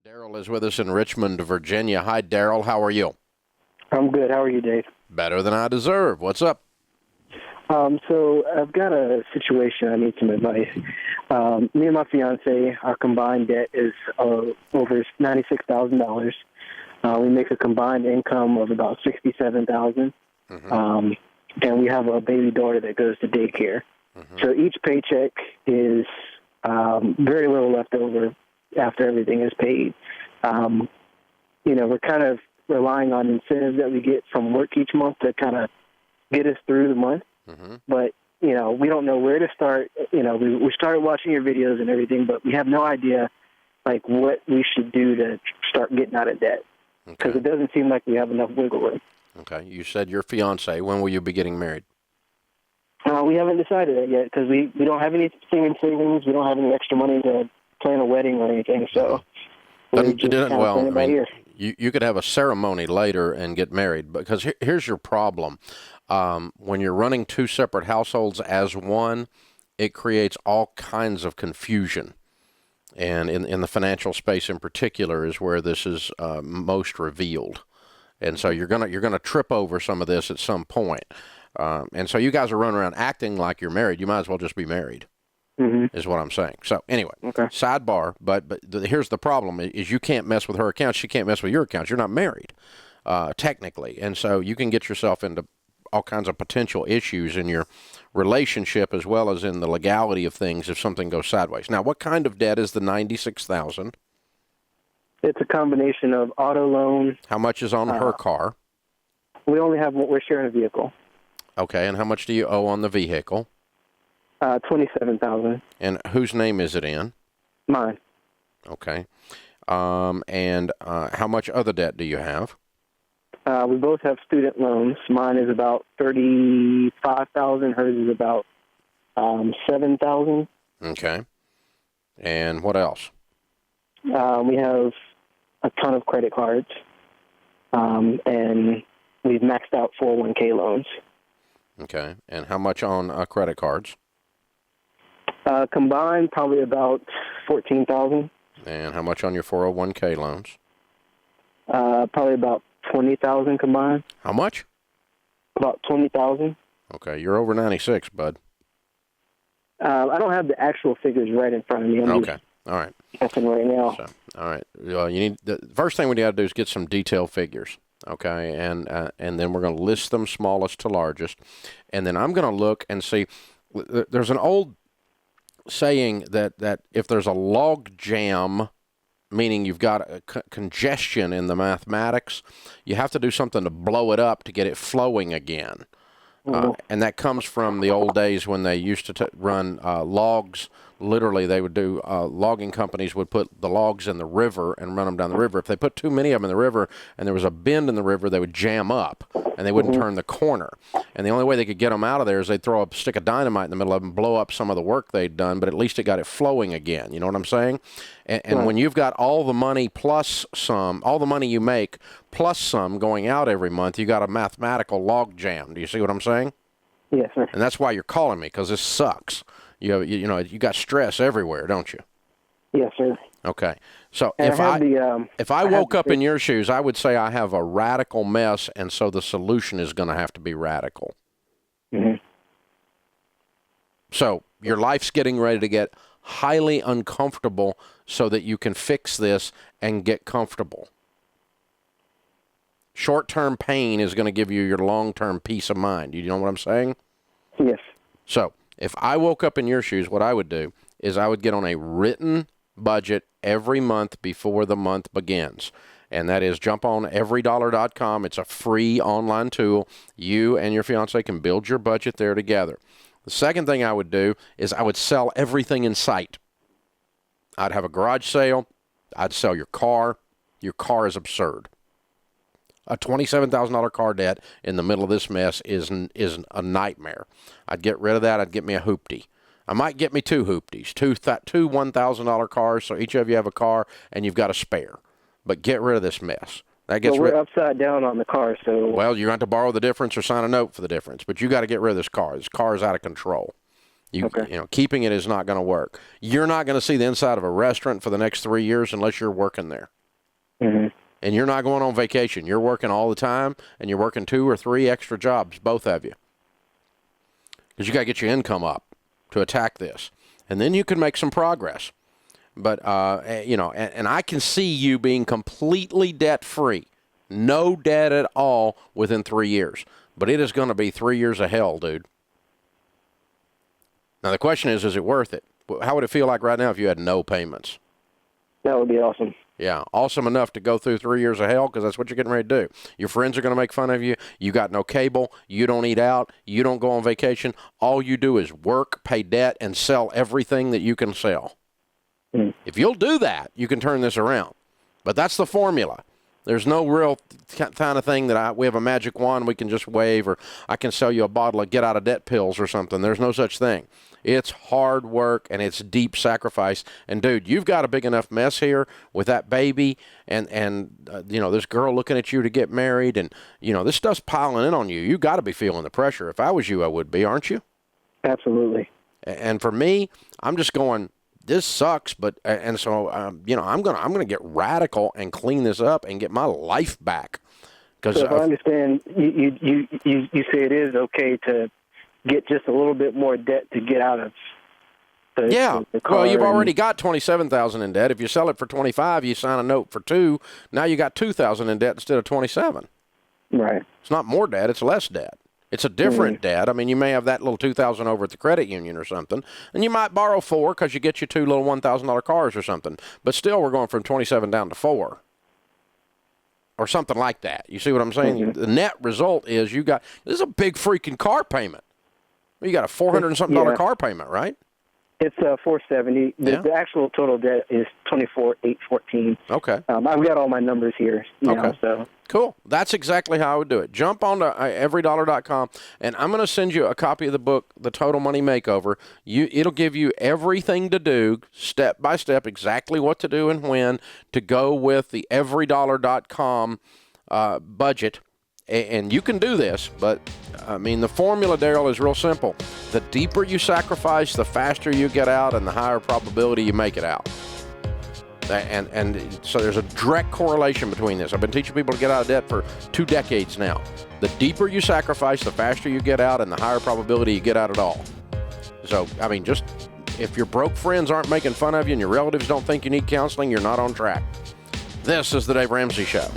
Daryl is with us in Richmond, Virginia. Hi, Daryl. How are you? I'm good. How are you, Dave? Better than I deserve. What's up? So I've got a situation. I need some advice. Me and my fiance, our combined debt is over $96,000. We make a combined income of about $67,000, and we have a baby daughter that goes to daycare. So each paycheck is very little left over after everything is paid. We're kind of relying on incentives that we get from work each month to kind of get us through the month. But, we don't know where to start. We started watching your videos and everything, but we have no idea, what we should do to start getting out of debt. Because it doesn't seem like we have enough wiggle room. Okay. You said your fiance. When will you be getting married? We haven't decided that yet because we don't have anything in savings. We don't have any extra money to plan a wedding or anything. So you could have a ceremony later and get married. Because here's your problem. When you're running two separate households as one, it creates all kinds of confusion. And in the financial space in particular is where this is most revealed. And so you're gonna trip over some of this at some point. And so you guys are running around acting like you're married. You might as well just be married, is what I'm saying. So anyway, sidebar, but here's the problem is you can't mess with her accounts. She can't mess with your accounts. You're not married, technically. And so you can get yourself into all kinds of potential issues in your relationship as well as in the legality of things if something goes sideways. Now, what kind of debt is the $96,000? It's a combination of auto loan. How much is on her car? We only have we're sharing a vehicle. Okay, and how much do you owe on the vehicle? $27,000. And whose name is it in? Mine. Okay. And how much other debt do you have? We both have student loans. Mine is about $35,000. Hers is about $7,000. Okay. And what else? We have a ton of credit cards, and we've maxed out 401k loans. Okay. And how much on credit cards? Combined, probably about $14,000. And how much on your 401k loans? Probably about $20,000 combined. How much? About $20,000. Okay, you're over 96, bud. I don't have the actual figures right in front of me. All right. Guessing right now. So, all right. You need the first thing we got to do is get some detailed figures. Okay, and then we're going to list them smallest to largest, and then I'm going to look and see. There's an old saying that if there's a log jam, meaning you've got a congestion in the mathematics, you have to do something to blow it up to get it flowing again. And that comes from the old days when they used to run logs. Literally, they would do logging companies would put the logs in the river and run them down the river. If they put too many of them in the river and there was a bend in the river, they would jam up and they wouldn't turn the corner. And the only way they could get them out of there is they'd throw a stick of dynamite in the middle of them, blow up some of the work they'd done, but at least it got it flowing again. You know what I'm saying? And when you've got all the money plus some, all the money you make plus some going out every month, you got a mathematical log jam. Do you see what I'm saying? Yes, sir. And that's why you're calling me, because this sucks. You got stress everywhere, don't you? Yes, sir. Okay. So and if I woke up in your shoes, I would say I have a radical mess, and so the solution is going to have to be radical. So your life's getting ready to get highly uncomfortable so that you can fix this and get comfortable. Short-term pain is going to give you your long-term peace of mind. You know what I'm saying? Yes. So if I woke up in your shoes, what I would do is I would get on a written budget every month before the month begins. And that is jump on everydollar.com. It's a free online tool. You and your fiance can build your budget there together. The second thing I would do is I would sell everything in sight. I'd have a garage sale. I'd sell your car. Your car is absurd. A $27,000 car debt in the middle of this mess is a nightmare. I'd get rid of that. I'd get me a hoopty. I might get me two hoopties, two $1,000 cars, so each of you have a car and you've got a spare. But get rid of this mess. That gets we're upside down on the car, so... Well, you're going to have to borrow the difference or sign a note for the difference. But you got to get rid of this car. This car is out of control. Keeping it is not going to work. You're not going to see the inside of a restaurant for the next 3 years unless you're working there. Mhm. And you're not going on vacation. You're working all the time, and you're working 2 or 3 extra jobs, both of you, because you got to get your income up to attack this. And then you can make some progress. But, and I can see you being completely debt-free, no debt at all within 3 years. But it is going to be 3 years of hell, dude. Now, the question is it worth it? How would it feel like right now if you had no payments? That would be awesome. Yeah, awesome enough to go through 3 years of hell, because that's what you're getting ready to do. Your friends are going to make fun of you. You got no cable. You don't eat out. You don't go on vacation. All you do is work, pay debt, and sell everything that you can sell. Mm. If you'll do that, you can turn this around. But that's the formula. There's no real kind of thing that we have a magic wand we can just wave, or I can sell you a bottle of get-out-of-debt pills or something. There's no such thing. It's hard work, and it's deep sacrifice. And, dude, you've got a big enough mess here with that baby and this girl looking at you to get married, and, this stuff's piling in on you. You got to be feeling the pressure. If I was you, I would be, aren't you? Absolutely. And for me, I'm just going, this sucks, so I'm gonna get radical and clean this up and get my life back. So if I understand, you say it is okay to get just a little bit more debt to get out of the car. Well, you've already got $27,000 in debt. If you sell it for $25,000, you sign a note for $2,000. Now you got $2,000 in debt instead of $27,000. Right. It's not more debt; it's less debt. It's a different debt. I mean, you may have that little $2,000 over at the credit union or something, and you might borrow $4,000 because you get your 2 little $1,000 cars or something. But still, we're going from 27 down to 4, or something like that. You see what I'm saying? Mm-hmm. The net result is this is a big freaking car payment. You got a $400 and something car payment, right? It's $470. The actual total debt is $24,814. Okay. I've got all my numbers here. So. Cool. That's exactly how I would do it. Jump on to everydollar.com, and I'm going to send you a copy of the book, The Total Money Makeover. It'll give you everything to do, step by step, exactly what to do and when to go with the everydollar.com budget. And you can do this, but, the formula, Daryl, is real simple. The deeper you sacrifice, the faster you get out, and the higher probability you make it out. And so there's a direct correlation between this. I've been teaching people to get out of debt for 2 decades now. The deeper you sacrifice, the faster you get out, and the higher probability you get out at all. So, just if your broke friends aren't making fun of you and your relatives don't think you need counseling, you're not on track. This is the Dave Ramsey Show.